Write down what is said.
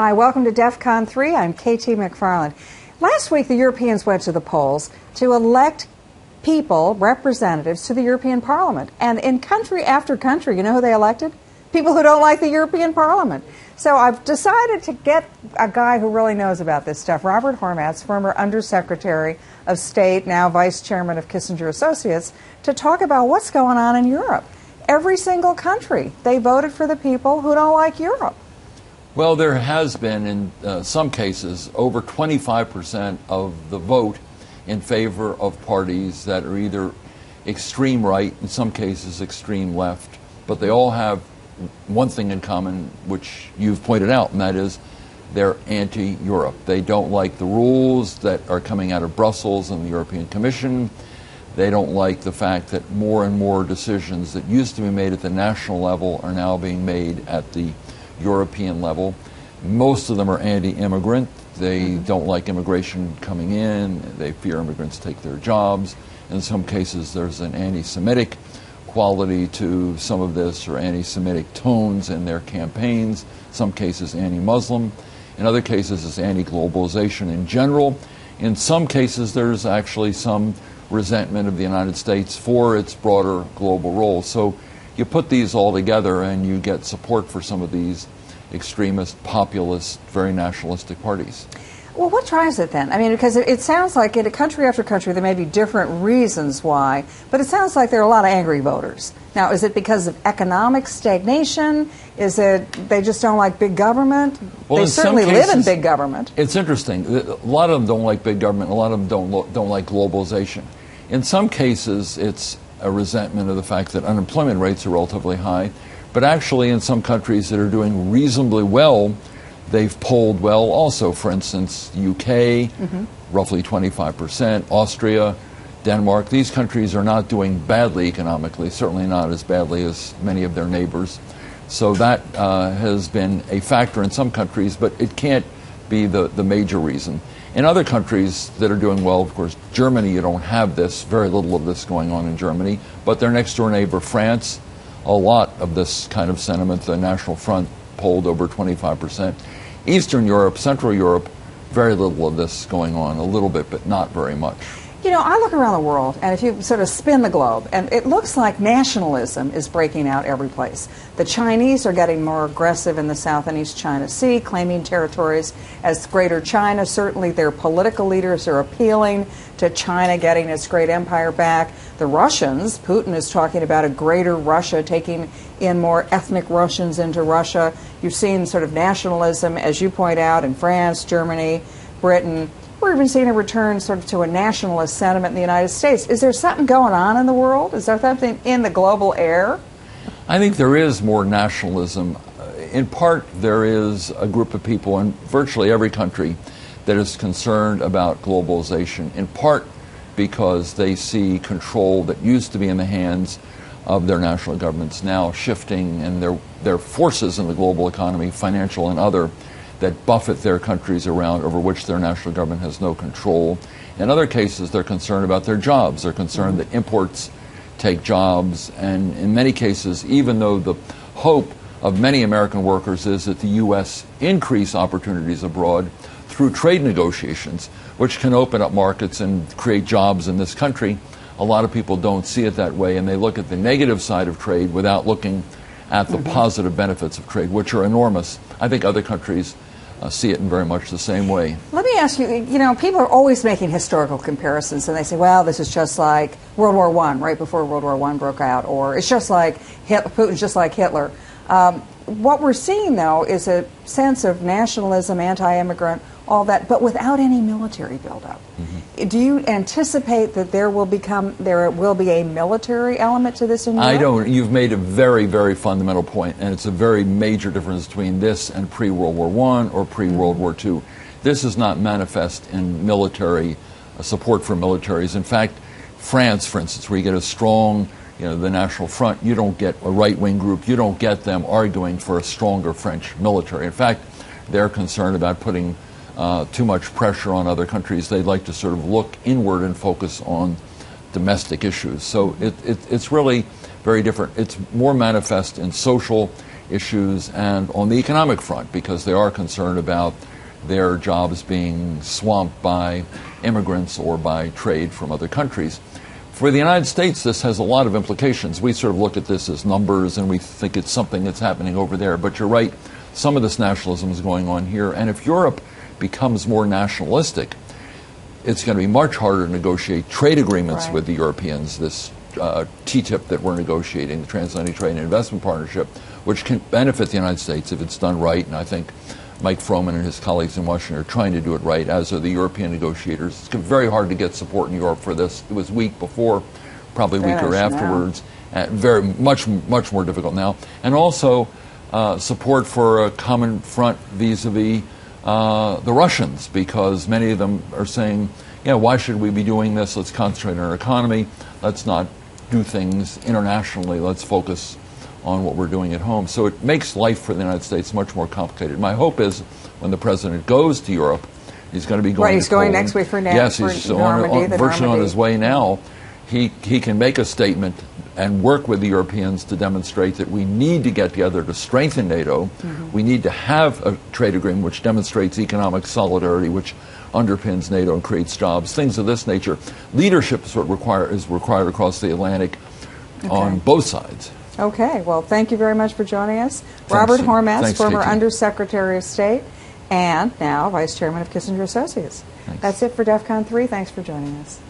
Hi, welcome to DEF CON 3. I'm KT McFarland. Last week, the Europeans went to the polls to elect people, representatives, to the European Parliament. And in country after country, you know who they elected? People who don't like the European Parliament. So I've decided to get a guy who really knows about this stuff, Robert Hormats, former Undersecretary of State, now Vice Chairman of Kissinger Associates, to talk about what's going on in Europe. Every single country, they voted for the people who don't like Europe. Well, there has been, in some cases, over 25% of the vote in favor of parties that are either extreme right, in some cases extreme left, but they all have one thing in common, which you've pointed out, and that is they're anti-Europe. They don't like the rules that are coming out of Brussels and the European Commission. They don't like the fact that more and more decisions that used to be made at the national level are now being made at the European level. Most of them are anti-immigrant. They don't like immigration coming in. They fear immigrants take their jobs. In some cases, there's an anti-Semitic quality to some of this, or anti-Semitic tones in their campaigns. Some cases, anti-Muslim. In other cases, it's anti-globalization in general. In some cases, there's actually some resentment of the United States for its broader global role. So you put these all together and you get support for some of these extremist, populist, very nationalistic parties. Well, what drives it then? I mean, because it sounds like in country after country there may be different reasons why, but it sounds like there are a lot of angry voters. Now, is it because of economic stagnation? Is it they just don't like big government? Well, they certainly live in big government. It's interesting. A lot of them don't like big government. A lot of them don't like globalization. In some cases, it's a resentment of the fact that unemployment rates are relatively high, but actually in some countries that are doing reasonably well, they've polled well also. For instance, UK, roughly 25%, Austria, Denmark. These countries are not doing badly economically, certainly not as badly as many of their neighbors. So that has been a factor in some countries, but it can't be the major reason. In other countries that are doing well, of course, Germany, you don't have this, very little of this going on in Germany, but their next door neighbor, France, a lot of this kind of sentiment. The National Front polled over 25%. Eastern Europe, Central Europe, very little of this going on, a little bit, but not very much. You know, I look around the world, and if you sort of spin the globe, and it looks like nationalism is breaking out every place. The Chinese are getting more aggressive in the South and East China Sea, claiming territories as Greater China. Certainly their political leaders are appealing to China getting its great empire back. The Russians, Putin is talking about a greater Russia, taking in more ethnic Russians into Russia. You've seen sort of nationalism, as you point out, in France, Germany, Britain. We're even seeing a return sort of to a nationalist sentiment in the United States. Is there something going on in the world? Is there something in the global air? I think there is more nationalism. In part, there is a group of people in virtually every country that is concerned about globalization, in part because they see control that used to be in the hands of their national governments now shifting, and their forces in the global economy, financial and other, that buffet their countries around, over which their national government has no control. In other cases, they're concerned about their jobs. They're concerned that imports take jobs, and in many cases, even though the hope of many American workers is that the U.S. increase opportunities abroad through trade negotiations, which can open up markets and create jobs in this country, a lot of people don't see it that way, and they look at the negative side of trade without looking at the positive benefits of trade, which are enormous. I think other countries see it in very much the same way. Let me ask you, you know, people are always making historical comparisons, and they say, well, this is just like World War I, right before World War I broke out, or it's just like Putin's just like Hitler. What we're seeing, though, is a sense of nationalism, anti-immigrant, all that, but without any military buildup. Do you anticipate that there will be a military element to this in Europe? I don't. You've made a very, very fundamental point, and it's a very major difference between this and pre-World War I or pre-World War II. This is not manifest in military support for militaries. In fact, France, for instance, where you get a strong, the National Front, you don't get a right-wing group, you don't get them arguing for a stronger French military. In fact, they're concerned about putting too much pressure on other countries. They'd like to sort of look inward and focus on domestic issues. So it's really very different. It's more manifest in social issues and on the economic front, because they are concerned about their jobs being swamped by immigrants or by trade from other countries. For the United States, this has a lot of implications. We sort of look at this as numbers and we think it's something that's happening over there. But you're right, some of this nationalism is going on here. And if Europe becomes more nationalistic, it's going to be much harder to negotiate trade agreements with the Europeans. This TTIP that we're negotiating, the Transatlantic Trade and Investment Partnership, which can benefit the United States if it's done right. And I think Mike Froman and his colleagues in Washington are trying to do it right, as are the European negotiators. It's very hard to get support in Europe for this. It was weak before, probably weaker afterwards. Very much more difficult now. And also support for a common front vis-a-vis the Russians, because many of them are saying, yeah, why should we be doing this? Let's concentrate on our economy. Let's not do things internationally. Let's focus on what we're doing at home. So it makes life for the United States much more complicated. My hope is when the president goes to Europe, he's going to be going he's to going Poland. Next week for Yes, he's virtually on his way now. He can make a statement and work with the Europeans to demonstrate that we need to get together to strengthen NATO. Mm-hmm. We need to have a trade agreement which demonstrates economic solidarity, which underpins NATO and creates jobs, things of this nature. Leadership is required across the Atlantic on both sides. Okay. Well, thank you very much for joining us. Robert Hormats, former Undersecretary of State and now Vice Chairman of Kissinger Associates. Thanks. That's it for DEF CON 3. Thanks for joining us.